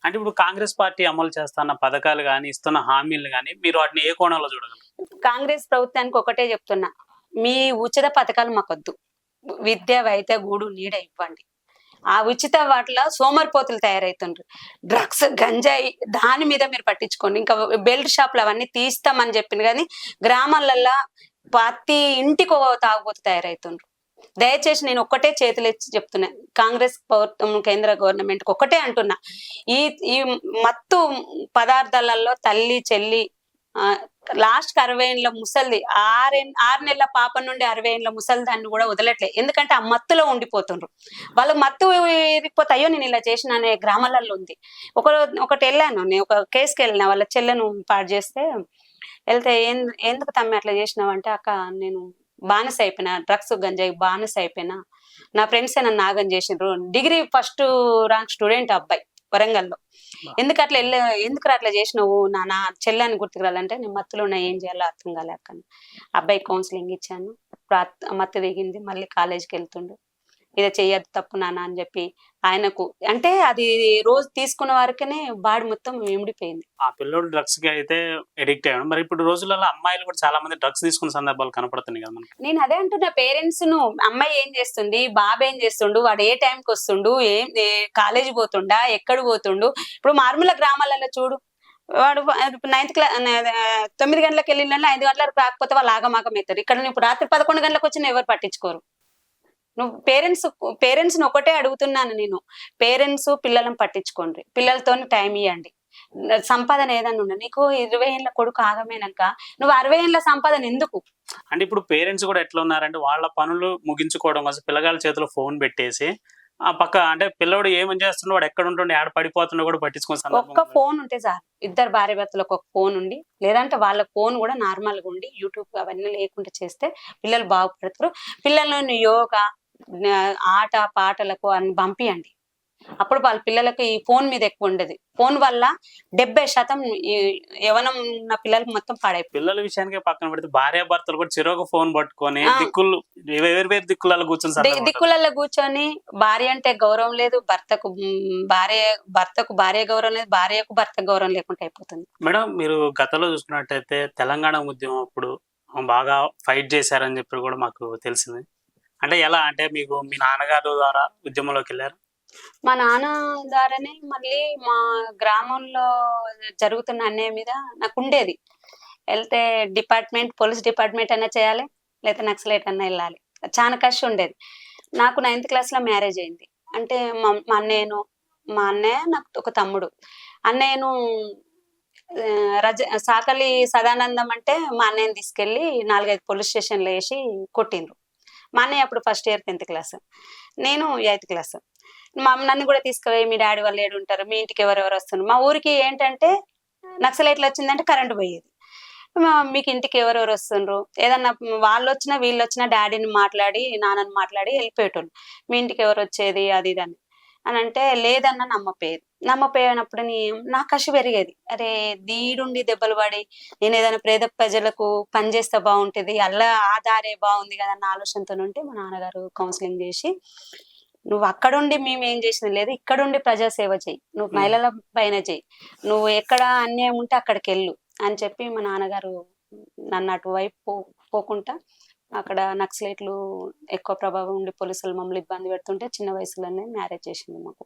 అంటే ఇప్పుడు కాంగ్రెస్ పార్టీ అమలు చేస్తున్న పథకాలు గాని, ఇస్తున్న హామీలు గాని మీరు వాటిని ఏ కోణంలో చూడగలరు? కాంగ్రెస్ ప్రభుత్వానికి ఒకటే చెప్తున్నా, మీ ఉచిత పథకాలు మాకొద్దు. విద్య, వైద్య, గూడు, నీడ ఇవ్వండి. ఆ ఉచిత వాటిలో సోమరిపోతులు తయారవుతుండ్రు. డ్రగ్స్, గంజాయి దాని మీద మీరు పట్టించుకోండి. ఇంకా బెల్ట్ షాపులు అవన్నీ తీస్తామని చెప్పింది కానీ గ్రామాలల్లో ప్రతి ఇంటికి ఒక తాగుబోతు తయారవుతుండ్రు. దయచేసి నేను ఒక్కటే చేతులెత్తి చెప్తున్నా, కాంగ్రెస్ ప్రభుత్వం, కేంద్ర గవర్నమెంట్ ఒకటే అంటున్నా, ఈ ఈ మత్తు పదార్థాలలో తల్లి చెల్లి లాస్ట్ 60 ఏళ్ళ ముసలిది, 6 నెలల పాప నుండి 60 ఏళ్ళ ముసలి దాన్ని కూడా వదలట్లే. ఎందుకంటే ఆ మత్తులో ఉండిపోతుండ్రు. వాళ్ళు మత్తు ఇరిగిపోతే అయ్యో నేను ఇలా చేసిన అనే గ్రామాలలో ఉంది. ఒకటి వెళ్ళాను, నేను ఒక కేసుకి వెళ్ళిన, వాళ్ళ చెల్లెను పాడు చేస్తే వెళ్తే ఎందుకు తమ్మి అట్లా చేసినావు అంటే, అక్క నేను బానిస అయిపోయినా, డ్రగ్స్ గంజాయి బానిస అయిపోయినా, నా ఫ్రెండ్స్ నన్ను నాగం చేసిండ్రు. డిగ్రీ ఫస్ట్ ర్యాంక్ స్టూడెంట్ అబ్బాయి వరంగల్లో. ఎందుకు అట్లా చేసినావు నా చెల్లని గుర్తుకురాలంటే, నేను మత్తులో ఉన్నా, ఏం చేయాలో అర్థం కాలేక అబ్బాయి కౌన్సిలింగ్ ఇచ్చాను. మత్తు దిగింది, మళ్ళీ కాలేజీకి వెళ్తుండు. ఇది చెయ్యద్దు తప్పు నాన్న అని చెప్పి ఆయనకు, అంటే అది రోజు తీసుకున్న వారికనే బాడీ మొత్తం ఇమిడిపోయింది. ఆ పిల్లోడు డ్రగ్స్ కి అయితే ఎడిక్ట్ అయ్యాడు. మరి ఇప్పుడు రోజులలో అమ్మాయిలు కూడా చాలా మంది డ్రగ్స్ తీసుకున్న సందర్భాలు కనపడుతున్నాయి కదా మనకి. నేను అదే అంటున్నా, పేరెంట్స్ ను, అమ్మాయి ఏం చేస్తుంది, బాబు ఏం చేస్తుండు, వాడు ఏ టైంకి వస్తుండు, కాలేజీ పోతుండా, ఎక్కడ పోతుండు. ఇప్పుడు మారుమూల గ్రామాలలో చూడు, వాడు 9th క్లాస్ 9 గంటలకు వెళ్ళిన 5 గంటలకు రాకపోతే వాళ్ళు ఆగమాగం అవుతారు. ఇక్కడ ఇప్పుడు రాత్రి 11 గంటలకు వచ్చిన ఎవరు పట్టించుకోరు. నువ్వు పేరెంట్స్ ని ఒకటే అడుగుతున్నాను నేను, పేరెంట్స్ పిల్లలను పట్టించుకోండి, పిల్లలతో టైం ఇవ్వండి. సంపాదన ఏదన్నా ఉండ, నీకు 20 ఏళ్ళ కొడుకు ఆగమేనాక నువ్వు 60 ఏళ్ళ సంపాదన ఎందుకు? అంటే ఇప్పుడు పేరెంట్స్ కూడా ఎట్లా ఉన్నారంటే, వాళ్ళ పనులు ముగించుకోవడం కోసం పిల్లగాళ్ళ చేతిలో ఫోన్ పెట్టేసి ఆ పక్క, అంటే పిల్లవాడు ఏమని చేస్తుండో, వాడు ఎక్కడ ఉంటుండే, ఆడ పడిపోతుండో కూడా పట్టించుకుని ఒక్క ఫోన్ ఉంటే చాలు. ఇద్దరు భార్య భర్తలకు ఒక ఫోన్ ఉండి, లేదంటే వాళ్ళ ఫోన్ కూడా నార్మల్ గా ఉండి యూట్యూబ్ అవన్నీ లేకుండా చేస్తే పిల్లలు బాగుపడతారు. పిల్లలను యోగా, ఆట పాటలకు అని పంపియండి. అప్పుడు వాళ్ళ పిల్లలకు ఈ ఫోన్ మీద ఎక్కువ ఉండదు. ఫోన్ వల్ల 70% యవనం ఉన్న పిల్లలకు మొత్తం పాడైపోయి. పిల్లల విషయానికి పక్కన పెడితే భార్య భర్తలు కూడా చిరొక ఫోన్ పట్టుకొని దిక్కులు వేరు దిక్కులలో కూర్చొని, భార్య అంటే గౌరవం లేదు, భర్తకు భార్య గౌరవం లేదు, భార్యకు భర్త గౌరవం లేకుండా అయిపోతుంది. మేడం, మీరు గతంలో చూసుకున్నట్టయితే తెలంగాణ ఉద్యమం అప్పుడు బాగా ఫైట్ చేశారని చెప్పి కూడా మాకు తెలిసింది. అంటే ఎలా, అంటే మీకు మీ నాన్నగారు ద్వారా ఉద్యమంలోకి వెళ్ళారు? మా నాన్న ద్వారానే మళ్ళీ మా గ్రామంలో జరుగుతున్న అన్యాయం మీద నాకు ఉండేది. వెళ్తే పోలీస్ డిపార్ట్మెంట్ అన్నా చేయాలి, లేకపోతే నక్సలైట్ అన్నా వెళ్ళాలి. చాలా కష్టం ఉండేది. నాకు 9th క్లాస్ లో మ్యారేజ్ అయింది. అంటే మా అన్నయ్య నాకు ఒక తమ్ముడు. అన్నయ్యను సాకలి సదానందం అంటే మా అన్నయ్యని తీసుకెళ్లి 4-5 పోలీస్ స్టేషన్లు వేసి కొట్టిండ్రు. మా అన్నయ్య అప్పుడు ఫస్ట్ ఇయర్ 10th క్లాస్, నేను 8th క్లాస్. నన్ను కూడా తీసుకుపోయి, మీ డాడీ వాళ్ళు ఏడు ఉంటారు, మీ ఇంటికి ఎవరెవరు వస్తున్నారు. మా ఊరికి ఏంటంటే నక్సలైట్లు వచ్చిందంటే కరెంటు పోయేది. మీకు ఇంటికి ఎవరెవరు వస్తుండ్రు, ఏదన్నా వాళ్ళు వచ్చినా వీళ్ళు వచ్చినా డాడీని మాట్లాడి నాన్నని మాట్లాడి వెళ్ళిపోయేటోళ్ళు. మీ ఇంటికి ఎవరు వచ్చేది అది ఇది అని అంటే, లేదన్నా నమ్మపోయినప్పుడు నా కసి పెరిగేది. అరే దీడుండి దెబ్బలు పడి నేను ఏదైనా పేద ప్రజలకు పనిచేస్తే బాగుంటుంది, అలా ఆ దారే బాగుంది కదా అన్న ఆలోచనతో ఉంటే మా నాన్నగారు కౌన్సిలింగ్ చేసి, నువ్వు అక్కడుండి మేము ఏం చేసిన లేదు, ఇక్కడుండి ప్రజాసేవ చెయ్యి, నువ్వు మహిళల పైన చెయ్యి, నువ్వు ఎక్కడ అన్యాయం ఉంటే అక్కడికి వెళ్ళు అని చెప్పి మా నాన్నగారు నన్ను అటువైపు పోకుండా, అక్కడ నక్సలైట్లు ఎక్కువ ప్రభావం ఉండి పోలీసులు మమ్మల్ని ఇబ్బంది పెడుతుంటే చిన్న వయసులోనే మ్యారేజ్ చేసింది మాకు.